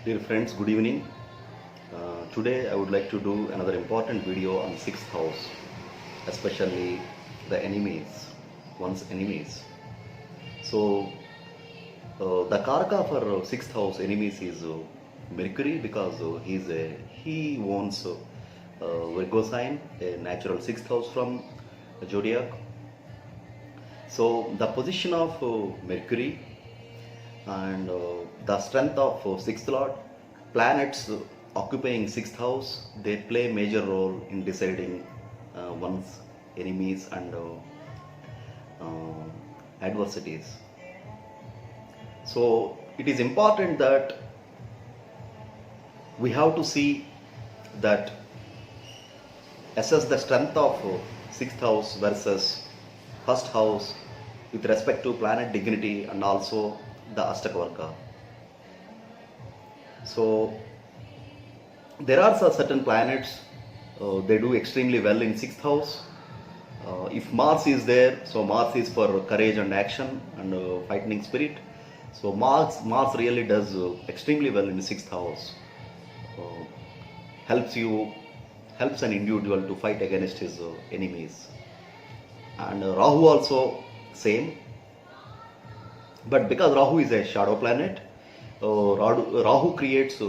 Dear friends, good evening. Today I would like to do another important video on 6th house, especially the enemies, one's enemies. So, the Karaka for 6th house enemies is Mercury because he owns Virgo sign, a natural 6th house from zodiac. So, the position of Mercury and the strength of 6th lord, planets occupying 6th house, they play major role in deciding one's enemies and adversities. So it is important that we have to see that assess the strength of 6th house versus 1st house with respect to planet dignity and also the Astakavarka. So there are certain planets, they do extremely well in 6th house. If Mars is there, so Mars is for courage and action and fighting spirit. So Mars really does extremely well in 6th house. Helps an individual to fight against his enemies. And Rahu also same. But because Rahu is a shadow planet, Rahu creates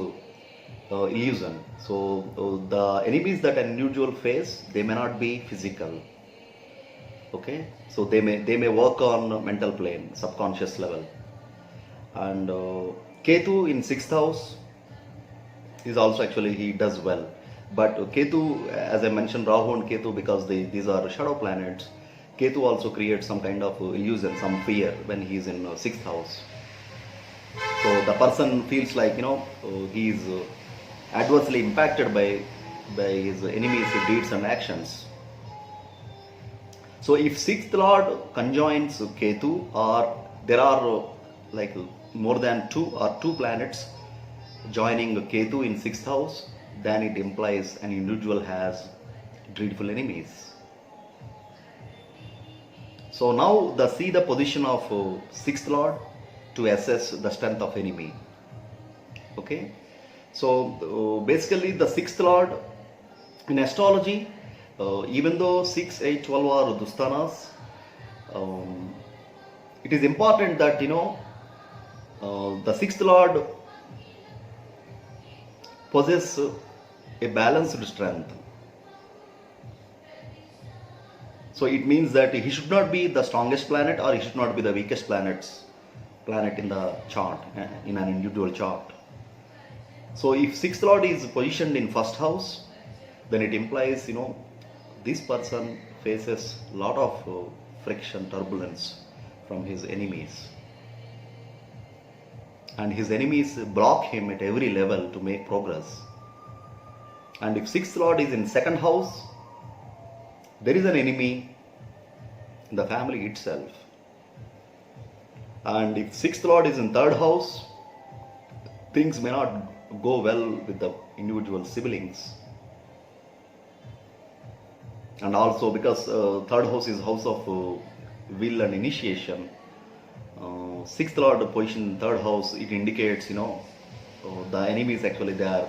illusion. So the enemies that an individual face, they may not be physical. Okay, so they may work on mental plane, subconscious level. And Ketu in 6th house is also actually he does well. But Ketu, as I mentioned, Rahu and Ketu, because these are shadow planets, Ketu also creates some kind of illusion, some fear when he is in 6th house. So the person feels like he is adversely impacted by his enemies' deeds and actions. So if 6th lord conjoins Ketu, or there are like more than two planets joining Ketu in 6th house, then it implies an individual has dreadful enemies. So now see the position of 6th lord to assess the strength of enemy. Okay, so basically the 6th lord in astrology, even though 6, 8, 12 are Dustanas, it is important that the 6th lord possess a balanced strength. So it means that he should not be the strongest planet or he should not be the weakest planet in the chart, in an individual chart. So if 6th lord is positioned in 1st house, then it implies this person faces a lot of friction, turbulence from his enemies. And his enemies block him at every level to make progress. And if 6th lord is in 2nd house, there is an enemy in the family itself. And if 6th lord is in 3rd house, things may not go well with the individual siblings. And also because 3rd house is house of will and initiation, 6th lord position in 3rd house, it indicates the enemies actually they are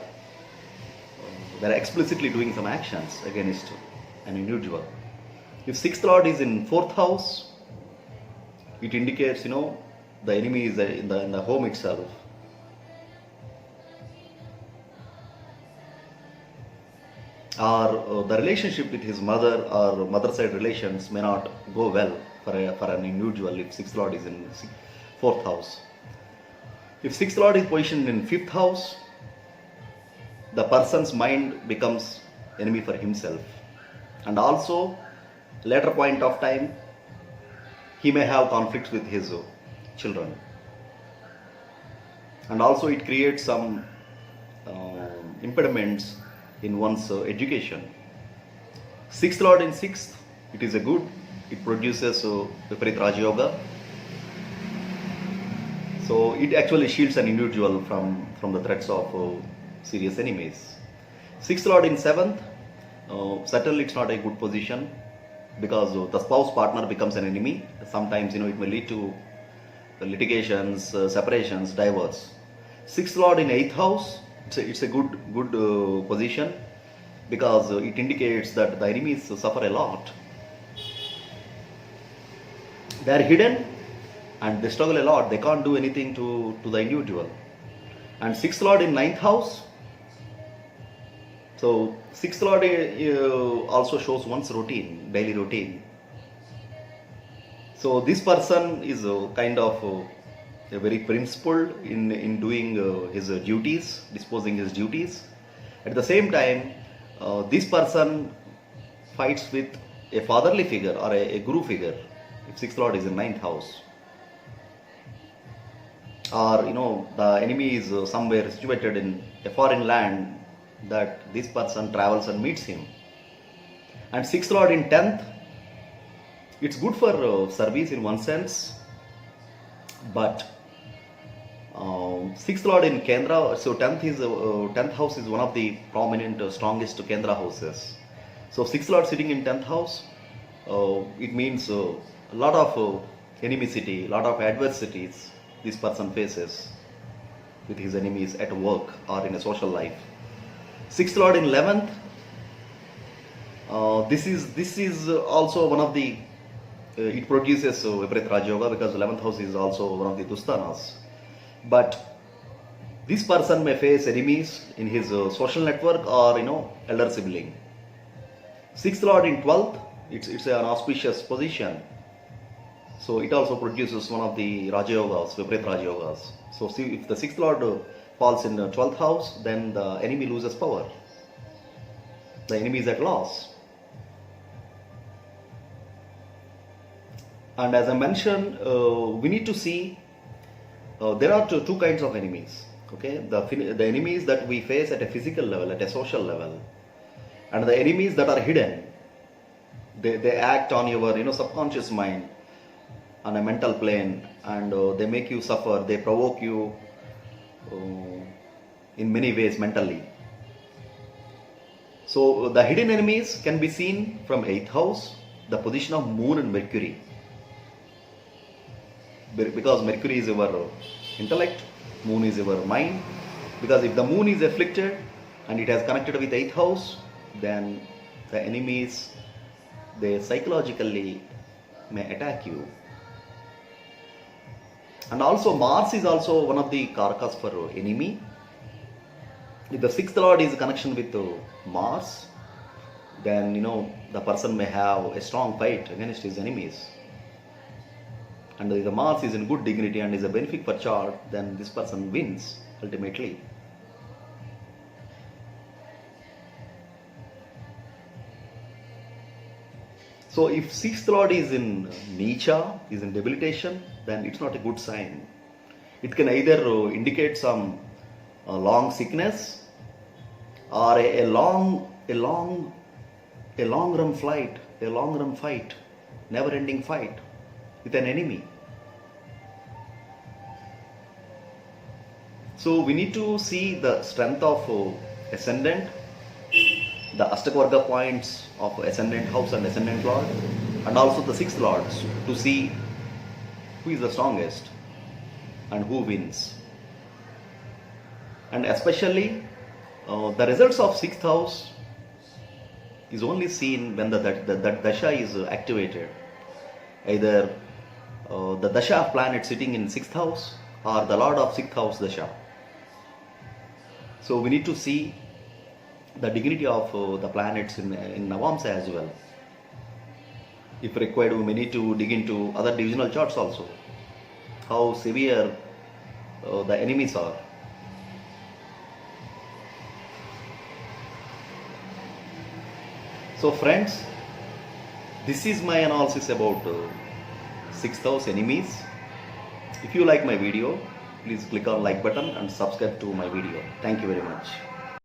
explicitly doing some actions against an individual. If 6th lord is in 4th house, it indicates the enemy is in the home itself. Or the relationship with his mother or mother side relations may not go well for an individual if 6th lord is in 4th house. If 6th lord is positioned in 5th house, the person's mind becomes enemy for himself. And also later point of time, he may have conflicts with his children. And also it creates some impediments in one's education. 6th lord in 6th, it is a good, it produces Viparit Raj Yoga. So it actually shields an individual from the threats of serious enemies. 6th lord in 7th, certainly it's not a good position because the spouse partner becomes an enemy. Sometimes it may lead to litigations, separations, divorce. Sixth lord in eighth house, it's a good position, because it indicates that the enemies suffer a lot. They are hidden and they struggle a lot. They can't do anything to the individual. And sixth lord in ninth house. So sixth lord also shows one's routine, daily routine. So this person is kind of a very principled in doing his duties, disposing his duties. At the same time, this person fights with a fatherly figure or a guru figure, if sixth lord is in ninth house. Or the enemy is somewhere situated in a foreign land that this person travels and meets him. And sixth lord in 10th, it's good for service in one sense, but sixth lord in Kendra, so 10th house is one of the prominent, strongest Kendra houses. So sixth lord sitting in 10th house, it means a lot of animosity, a lot of adversities this person faces with his enemies at work or in a social life. Sixth lord in 11th, this is also one of the it produces Viparit Raj Yoga, because 11th house is also one of the Dusthanas. But this person may face enemies in his social network or elder sibling. Sixth lord in 12th, it's an auspicious position. So it also produces one of the Raja Yogas, Viparit Raja Yogas. So see, if the sixth lord falls in the 12th house, then the enemy loses power. The enemy is at loss. And as I mentioned, we need to see there are two kinds of enemies. Okay, the enemies that we face at a physical level, at a social level, and the enemies that are hidden. They act on your subconscious mind, on a mental plane, and they make you suffer. They provoke you in many ways mentally. So the hidden enemies can be seen from 8th house, the position of Moon and Mercury. Because Mercury is your intellect, Moon is your mind. Because if the Moon is afflicted and it has connected with 8th house, then the enemies, they psychologically may attack you. And also Mars is also one of the karakas for enemy. If the sixth lord is a connection with Mars, then the person may have a strong fight against his enemies. And if the Mars is in good dignity and is a benefit for chart, then this person wins ultimately. So if sixth lord is in Nicha, is in debilitation, then it's not a good sign. It can either indicate some long sickness or a long run fight, never ending fight with an enemy. So we need to see the strength of ascendant, the Ashtakvarga points of ascendant house and ascendant lord, and also the sixth lords, to see who is the strongest and who wins. And especially the results of sixth house is only seen when that dasha is activated. Either the dasha of planet sitting in sixth house or the lord of sixth house dasha. So we need to see the dignity of the planets in Navamsa as well. If required, we may need to dig into other divisional charts also, how severe the enemies are. So friends, this is my analysis about sixth house enemies. If you like my video, please click on like button and subscribe to my video. Thank you very much.